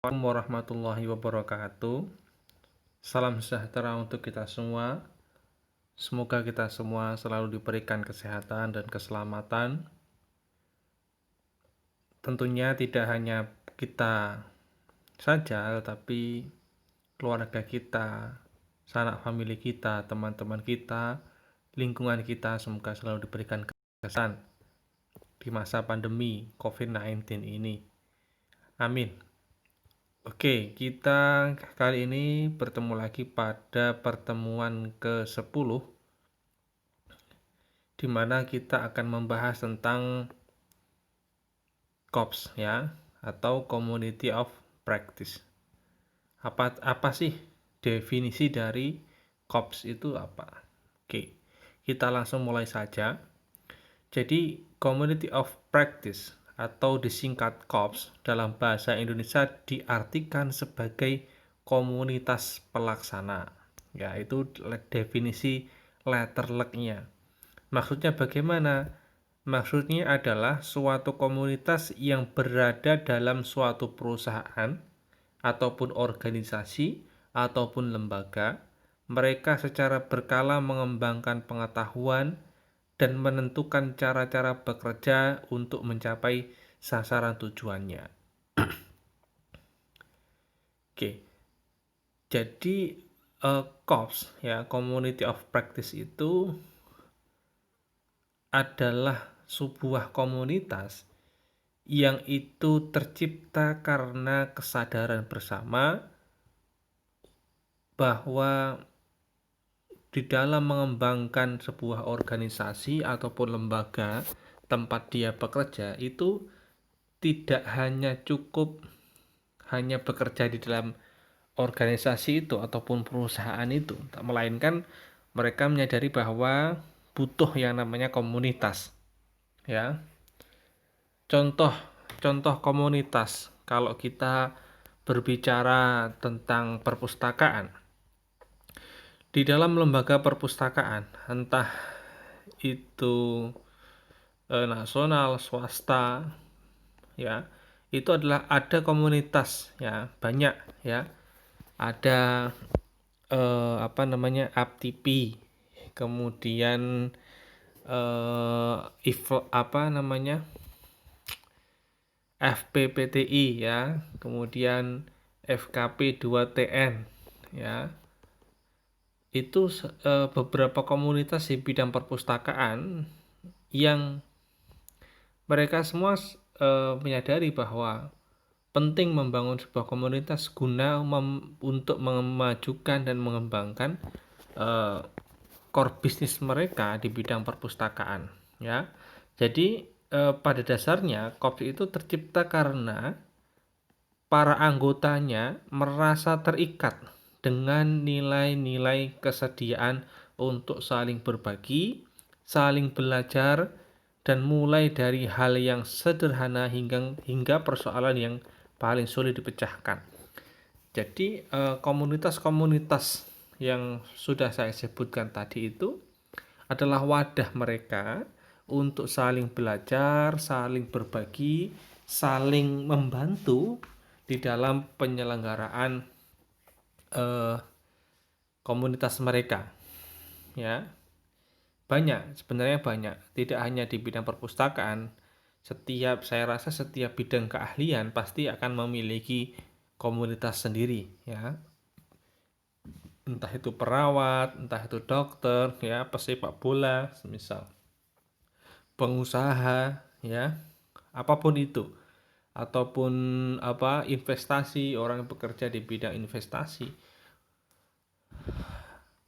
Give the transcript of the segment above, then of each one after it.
Assalamualaikum warahmatullahi wabarakatuh. Salam sejahtera untuk kita semua. Semoga kita semua selalu diberikan kesehatan dan keselamatan. Tentunya tidak hanya kita saja, tetapi keluarga kita, sanak famili kita, teman-teman kita, lingkungan kita semoga selalu diberikan kesehatan di masa pandemi COVID-19 ini. Amin. Oke, kita kali ini bertemu lagi pada pertemuan ke-10 di mana kita akan membahas tentang COPS ya, atau Community of Practice. Apa sih definisi dari COPS itu apa? Oke, kita langsung mulai saja. Jadi, Community of Practice atau disingkat COPS dalam bahasa Indonesia diartikan sebagai komunitas pelaksana. Ya, itu definisi letterleknya. Maksudnya bagaimana? Maksudnya adalah suatu komunitas yang berada dalam suatu perusahaan ataupun organisasi ataupun lembaga. Mereka secara berkala mengembangkan pengetahuan dan menentukan cara-cara bekerja untuk mencapai sasaran tujuannya. Oke, jadi COPS ya, Community of Practice itu adalah sebuah komunitas yang itu tercipta karena kesadaran bersama bahwa di dalam mengembangkan sebuah organisasi ataupun lembaga tempat dia bekerja itu tidak hanya cukup hanya bekerja di dalam organisasi itu ataupun perusahaan itu, melainkan mereka menyadari bahwa butuh yang namanya komunitas ya. Contoh komunitas kalau kita berbicara tentang perpustakaan, di dalam lembaga perpustakaan entah itu nasional, swasta ya, itu adalah ada komunitas ya, banyak ya. Ada APTP, kemudian FPPTI ya, kemudian FKP 2TN ya. Itu beberapa komunitas di bidang perpustakaan yang mereka semua menyadari bahwa penting membangun sebuah komunitas guna untuk memajukan dan mengembangkan core bisnis mereka di bidang perpustakaan ya. Jadi pada dasarnya COPS itu tercipta karena para anggotanya merasa terikat dengan nilai-nilai kesediaan untuk saling berbagi, saling belajar, dan mulai dari hal yang sederhana hingga persoalan yang paling sulit dipecahkan. Jadi komunitas-komunitas yang sudah saya sebutkan tadi itu adalah wadah mereka untuk saling belajar, saling berbagi, saling membantu di dalam penyelenggaraan komunitas mereka ya. Sebenarnya banyak, tidak hanya di bidang perpustakaan. Saya rasa setiap bidang keahlian pasti akan memiliki komunitas sendiri ya. Entah itu perawat, entah itu dokter ya, pesepak bola misal, pengusaha ya, apapun itu, ataupun investasi, orang yang bekerja di bidang investasi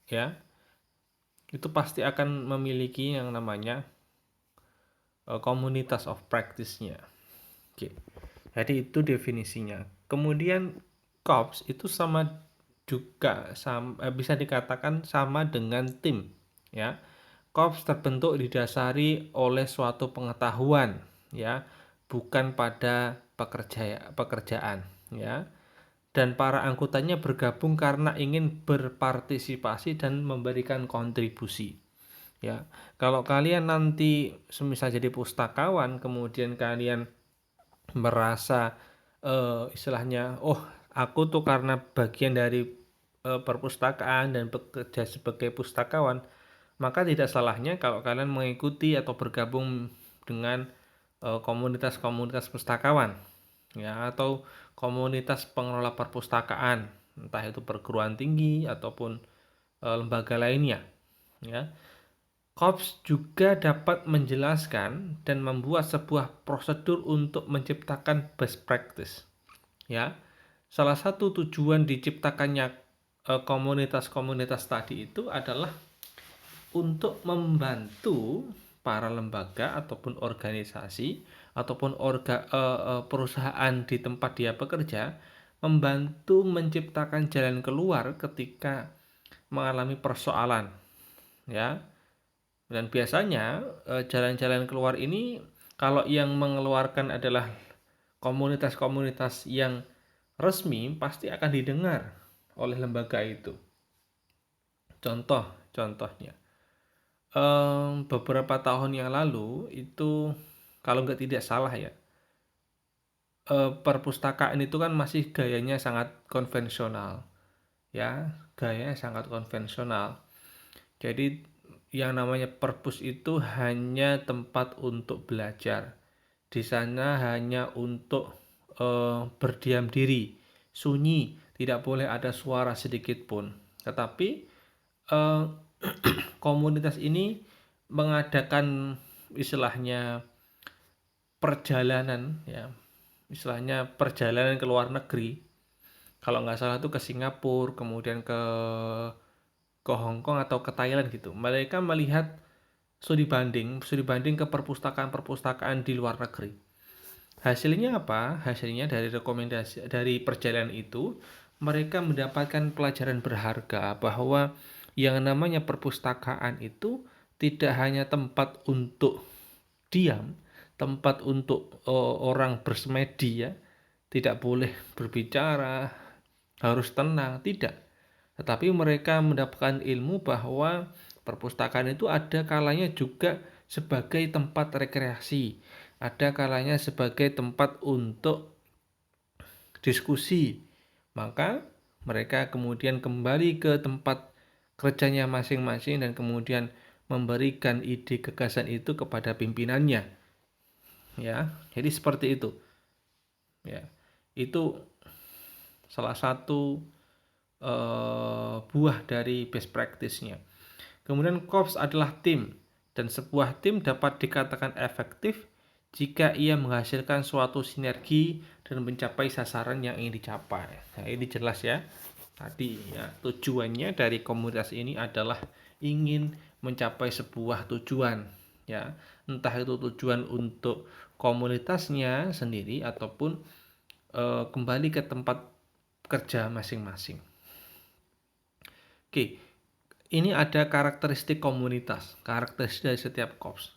ya, itu pasti akan memiliki yang namanya komunitas of practice-nya. Oke. Jadi itu definisinya. Kemudian COPS itu bisa dikatakan sama dengan tim ya. COPS terbentuk didasari oleh suatu pengetahuan ya, bukan pada pekerjaan ya. Dan para anggotanya bergabung karena ingin berpartisipasi dan memberikan kontribusi ya. Kalau kalian nanti semisal jadi pustakawan, kemudian kalian merasa istilahnya, oh aku tuh karena bagian dari perpustakaan dan bekerja sebagai pustakawan, maka tidak salahnya kalau kalian mengikuti atau bergabung dengan komunitas-komunitas pustakawan, ya, atau komunitas pengelola perpustakaan, entah itu perguruan tinggi ataupun lembaga lainnya, ya. Korps juga dapat menjelaskan dan membuat sebuah prosedur untuk menciptakan best practice, ya. Salah satu tujuan diciptakannya komunitas-komunitas tadi itu adalah untuk membantu para lembaga ataupun organisasi ataupun perusahaan di tempat dia bekerja, membantu menciptakan jalan keluar ketika mengalami persoalan, ya. Dan biasanya jalan-jalan keluar ini, kalau yang mengeluarkan adalah komunitas-komunitas yang resmi, pasti akan didengar oleh lembaga itu. Contohnya, beberapa tahun yang lalu itu, kalau nggak tidak salah ya, perpustakaan itu kan masih gayanya sangat konvensional, ya, gayanya sangat konvensional. Jadi yang namanya perpus itu hanya tempat untuk belajar. Di sana hanya untuk berdiam diri, sunyi, tidak boleh ada suara sedikit pun. Tetapi eh, komunitas ini mengadakan istilahnya perjalanan, ya, istilahnya perjalanan ke luar negeri. Kalau nggak salah itu ke Singapura, kemudian ke Hong Kong atau ke Thailand gitu. Mereka melihat studi banding ke perpustakaan-perpustakaan di luar negeri. Hasilnya apa? Hasilnya dari rekomendasi dari perjalanan itu, mereka mendapatkan pelajaran berharga bahwa yang namanya perpustakaan itu tidak hanya tempat untuk diam, tempat untuk orang bersemedi, ya, tidak boleh berbicara, harus tenang, tidak. Tetapi mereka mendapatkan ilmu bahwa perpustakaan itu ada kalanya juga sebagai tempat rekreasi, ada kalanya sebagai tempat untuk diskusi. Maka mereka kemudian kembali ke tempat kerjanya masing-masing dan kemudian memberikan ide gagasan itu kepada pimpinannya, ya. Jadi seperti itu, ya. Itu salah satu buah dari best practice-nya. Kemudian korps adalah tim, dan sebuah tim dapat dikatakan efektif jika ia menghasilkan suatu sinergi dan mencapai sasaran yang ingin dicapai. Nah, ini jelas ya. Tadi ya, tujuannya dari komunitas ini adalah ingin mencapai sebuah tujuan, ya. Entah itu tujuan untuk komunitasnya sendiri ataupun kembali ke tempat kerja masing-masing. Oke, ini ada karakteristik komunitas, karakteristik dari setiap korps.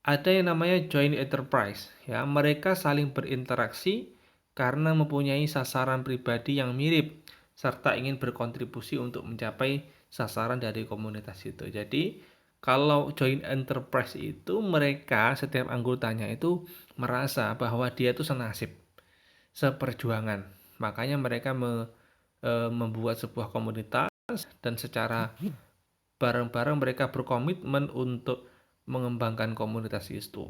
Ada yang namanya joint enterprise, ya. Mereka saling berinteraksi karena mempunyai sasaran pribadi yang mirip serta ingin berkontribusi untuk mencapai sasaran dari komunitas itu. Jadi, kalau joint enterprise itu mereka setiap anggotanya itu merasa bahwa dia itu senasib, seperjuangan. Makanya mereka membuat sebuah komunitas dan secara bareng-bareng mereka berkomitmen untuk mengembangkan komunitas itu.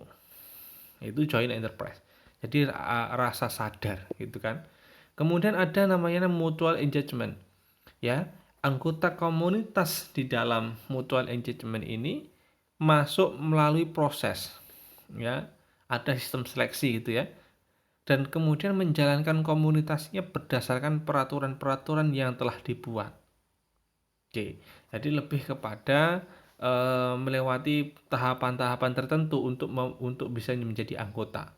Itu joint enterprise. Jadi rasa sadar gitu kan. Kemudian ada namanya mutual engagement. Ya, anggota komunitas di dalam mutual engagement ini masuk melalui proses, ya. Ada sistem seleksi gitu ya. Dan kemudian menjalankan komunitasnya berdasarkan peraturan-peraturan yang telah dibuat. Oke, jadi lebih kepada melewati tahapan-tahapan tertentu untuk bisa menjadi anggota.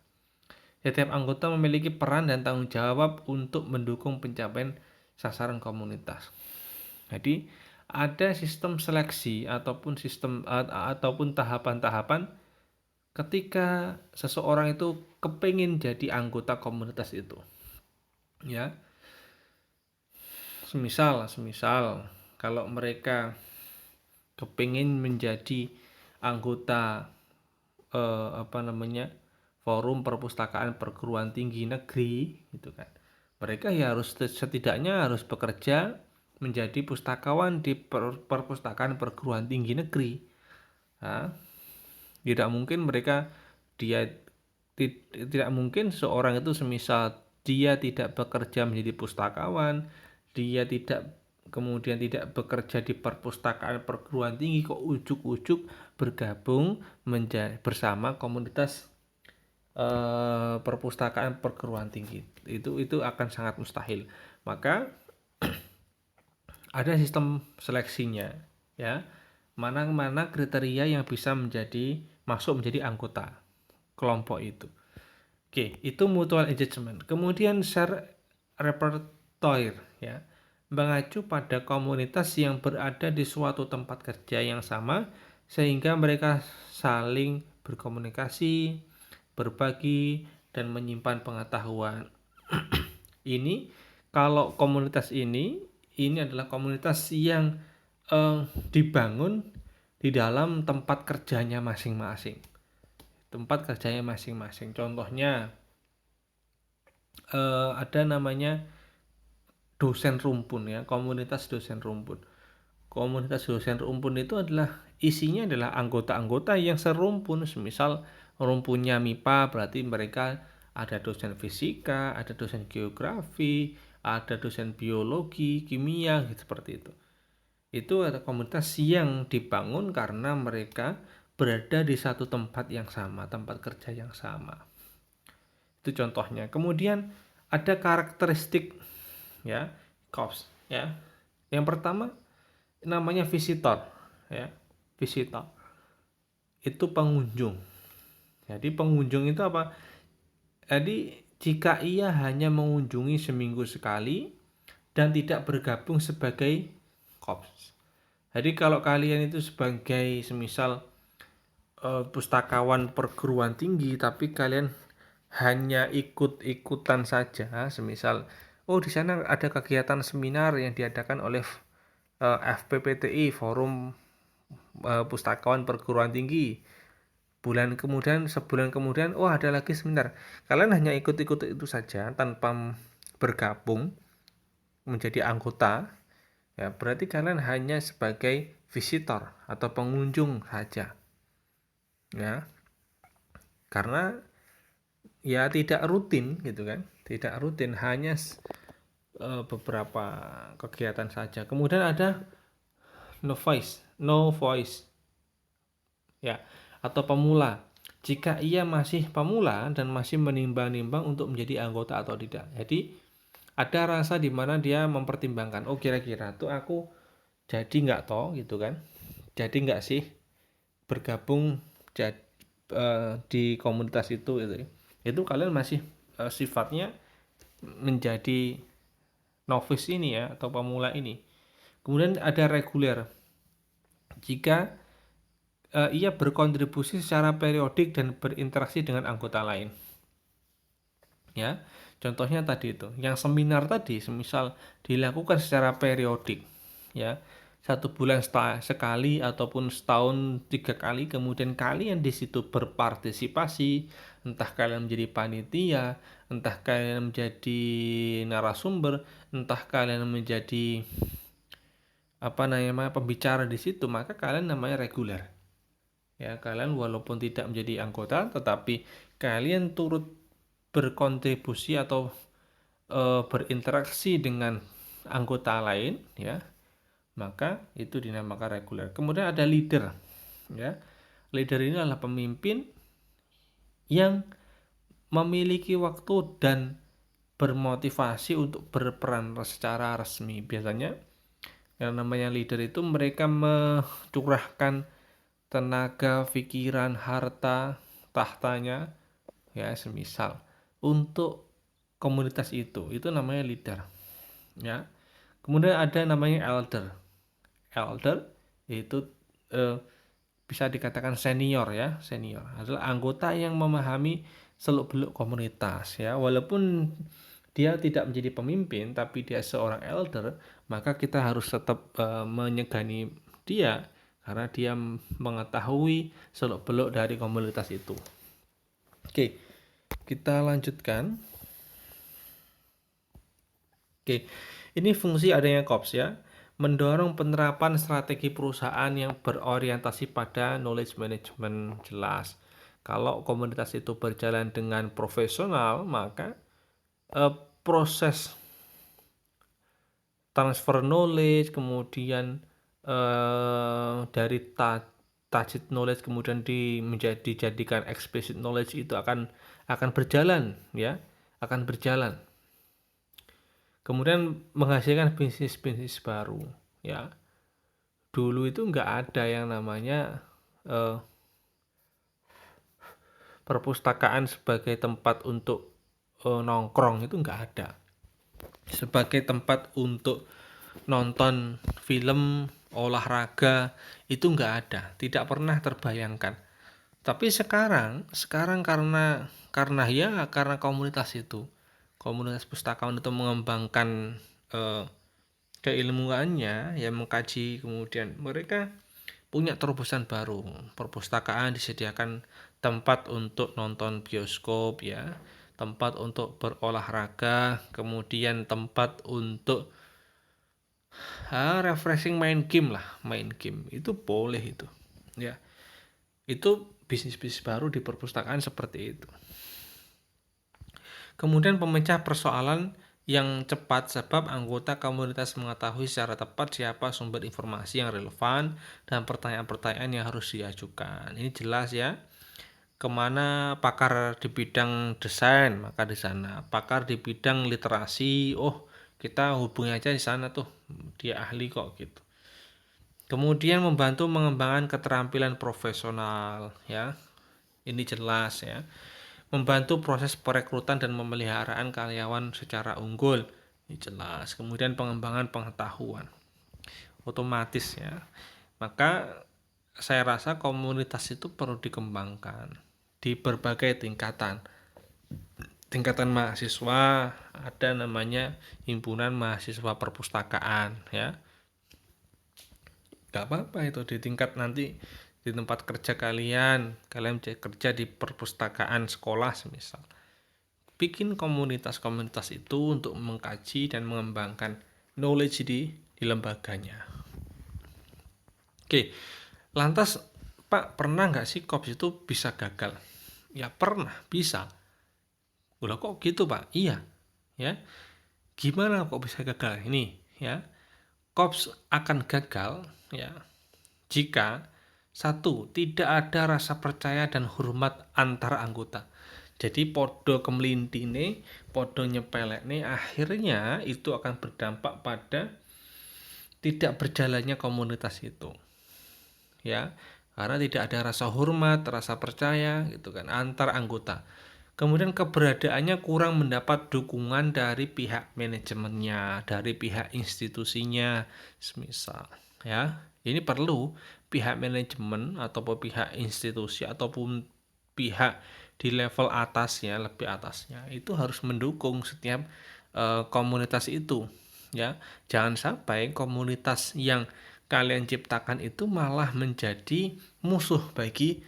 Setiap anggota memiliki peran dan tanggung jawab untuk mendukung pencapaian sasaran komunitas. Jadi ada sistem seleksi ataupun tahapan-tahapan ketika seseorang itu kepingin jadi anggota komunitas itu, ya. Semisal kalau mereka kepingin menjadi anggota apa namanya forum perpustakaan perguruan tinggi negeri gitu kan. Mereka ya harus setidaknya harus bekerja menjadi pustakawan di perpustakaan perguruan tinggi negeri. Nah, tidak mungkin mereka dia tidak mungkin seorang itu semisal dia tidak bekerja menjadi pustakawan, dia kemudian tidak bekerja di perpustakaan perguruan tinggi kok ujuk-ujuk bergabung bersama komunitas perpustakaan perguruan tinggi. Itu akan sangat mustahil. Maka ada sistem seleksinya, ya. Mana-mana kriteria yang bisa masuk menjadi anggota kelompok itu. Oke, itu mutual engagement. Kemudian share repertoire, ya. Mengacu pada komunitas yang berada di suatu tempat kerja yang sama sehingga mereka saling berkomunikasi, berbagi, dan menyimpan pengetahuan. Ini kalau komunitas ini adalah komunitas yang dibangun di dalam tempat kerjanya masing-masing. Contohnya ada namanya dosen rumpun, ya, komunitas dosen rumpun. Komunitas dosen rumpun itu isinya adalah anggota-anggota yang serumpun. Misal rumpunnya MIPA, berarti mereka ada dosen fisika, ada dosen geografi, ada dosen biologi, kimia, gitu, seperti itu. Itu ada komunitas yang dibangun karena mereka berada di satu tempat yang sama, tempat kerja yang sama. Itu contohnya. Kemudian ada karakteristik, ya, COPS, ya. Yang pertama namanya visitor, ya. Visitor itu pengunjung. Jadi pengunjung itu apa? Jadi jika ia hanya mengunjungi seminggu sekali dan tidak bergabung sebagai COPS. Jadi kalau kalian itu sebagai semisal pustakawan perguruan tinggi tapi kalian hanya ikut-ikutan saja, semisal di sana ada kegiatan seminar yang diadakan oleh FPPTI, Forum Pustakawan Perguruan Tinggi. Sebulan kemudian, ada lagi seminar. Kalian hanya ikut-ikut itu saja tanpa bergabung menjadi anggota, ya berarti kalian hanya sebagai visitor atau pengunjung saja, ya. Karena ya tidak rutin gitu kan, tidak rutin, hanya beberapa kegiatan saja. Kemudian ada no voice, ya, atau pemula. Jika ia masih pemula dan masih menimbang-nimbang untuk menjadi anggota atau tidak. Jadi ada rasa di mana dia mempertimbangkan, kira-kira tuh aku jadi nggak toh gitu kan, jadi nggak sih bergabung di komunitas itu gitu. Itu kalian masih sifatnya menjadi novice ini, ya, atau pemula ini. Kemudian ada reguler. Jika ia berkontribusi secara periodik dan berinteraksi dengan anggota lain, ya. Contohnya tadi itu, yang seminar tadi, semisal dilakukan secara periodik, ya, 1 bulan sekali ataupun setahun 3 kali, kemudian kalian di situ berpartisipasi, entah kalian menjadi panitia, entah kalian menjadi narasumber, entah kalian menjadi pembicara di situ, maka kalian namanya reguler. Ya, kalian walaupun tidak menjadi anggota, tetapi kalian turut berkontribusi atau berinteraksi dengan anggota lain, ya, maka itu dinamakan reguler. Kemudian ada leader, ya. Leader ini adalah pemimpin yang memiliki waktu dan bermotivasi untuk berperan secara resmi. Biasanya yang namanya leader itu mereka mencurahkan tenaga, pikiran, harta, tahtanya, ya, semisal untuk komunitas itu namanya leader, ya. Kemudian ada namanya elder itu bisa dikatakan senior, ya. Senior adalah anggota yang memahami seluk-beluk komunitas, ya. Walaupun dia tidak menjadi pemimpin tapi dia seorang elder, maka kita harus tetap menyegani dia karena dia mengetahui seluk-beluk dari komunitas itu. Oke, Kita lanjutkan. Oke, ini fungsi adanya COPS ya, mendorong penerapan strategi perusahaan yang berorientasi pada knowledge management. Jelas. Kalau komunitas itu berjalan dengan profesional, maka proses transfer knowledge, kemudian dari tacit knowledge kemudian dijadikan explicit knowledge itu akan berjalan ya, akan berjalan. Kemudian menghasilkan bisnis-bisnis baru ya. Dulu itu nggak ada yang namanya perpustakaan sebagai tempat untuk nongkrong, itu nggak ada. Sebagai tempat untuk nonton film, olahraga, itu nggak ada, tidak pernah terbayangkan. Tapi sekarang karena komunitas pustakawan itu mengembangkan keilmuannya, ya mengkaji, kemudian mereka punya terobosan baru. Perpustakaan disediakan tempat untuk nonton bioskop ya, tempat untuk berolahraga, kemudian tempat untuk refreshing, main game itu boleh itu ya. Itu bisnis-bisnis baru di perpustakaan seperti itu. Kemudian pemecah persoalan yang cepat, sebab anggota komunitas mengetahui secara tepat siapa sumber informasi yang relevan dan pertanyaan-pertanyaan yang harus diajukan. Ini jelas ya. Kemana pakar di bidang desain, maka di sana. Pakar di bidang literasi, kita hubungi aja di sana tuh, dia ahli kok gitu. Kemudian membantu mengembangkan keterampilan profesional ya. Ini jelas ya. Membantu proses perekrutan dan pemeliharaan karyawan secara unggul. Ini jelas. Kemudian pengembangan pengetahuan. Otomatis ya. Maka saya rasa komunitas itu perlu dikembangkan di berbagai tingkatan. Tingkatan mahasiswa ada namanya himpunan mahasiswa perpustakaan ya. Gak apa-apa itu di tingkat nanti di tempat kerja kalian kerja di perpustakaan sekolah semisal, bikin komunitas-komunitas itu untuk mengkaji dan mengembangkan knowledge di lembaganya. Oke, lantas Pak, pernah nggak sih COPS itu bisa gagal? Ya pernah, bisa. Udah kok gitu Pak? Iya ya. Gimana kok bisa gagal? Ini ya, COPS akan gagal ya jika satu, tidak ada rasa percaya dan hormat antar anggota. Jadi podo kemlintine, podo nyepelekne, akhirnya itu akan berdampak pada tidak berjalannya komunitas itu. Ya, karena tidak ada rasa hormat, rasa percaya gitu kan antar anggota. Kemudian keberadaannya kurang mendapat dukungan dari pihak manajemennya, dari pihak institusinya, semisal ya. Ini perlu pihak manajemen ataupun pihak institusi ataupun pihak di level atasnya, lebih atasnya itu harus mendukung setiap komunitas itu ya. Jangan sampai komunitas yang kalian ciptakan itu malah menjadi musuh bagi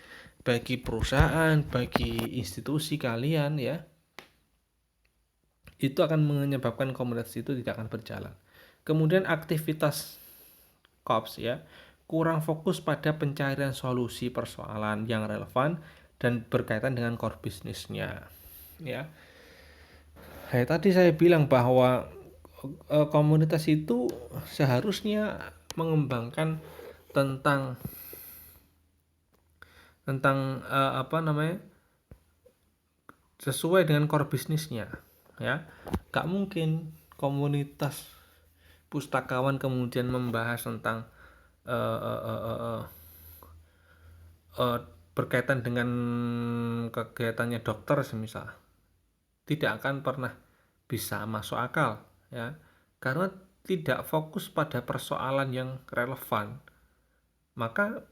perusahaan, bagi institusi kalian ya. Itu akan menyebabkan komunitas itu tidak akan berjalan. Kemudian aktivitas COPS ya, kurang fokus pada pencarian solusi persoalan yang relevan dan berkaitan dengan core bisnisnya ya. Tadi saya bilang bahwa komunitas itu seharusnya mengembangkan tentang sesuai dengan core bisnisnya ya. Gak mungkin komunitas pustakawan kemudian membahas tentang berkaitan dengan kegiatannya dokter semisal, tidak akan pernah bisa masuk akal ya, karena tidak fokus pada persoalan yang relevan. Maka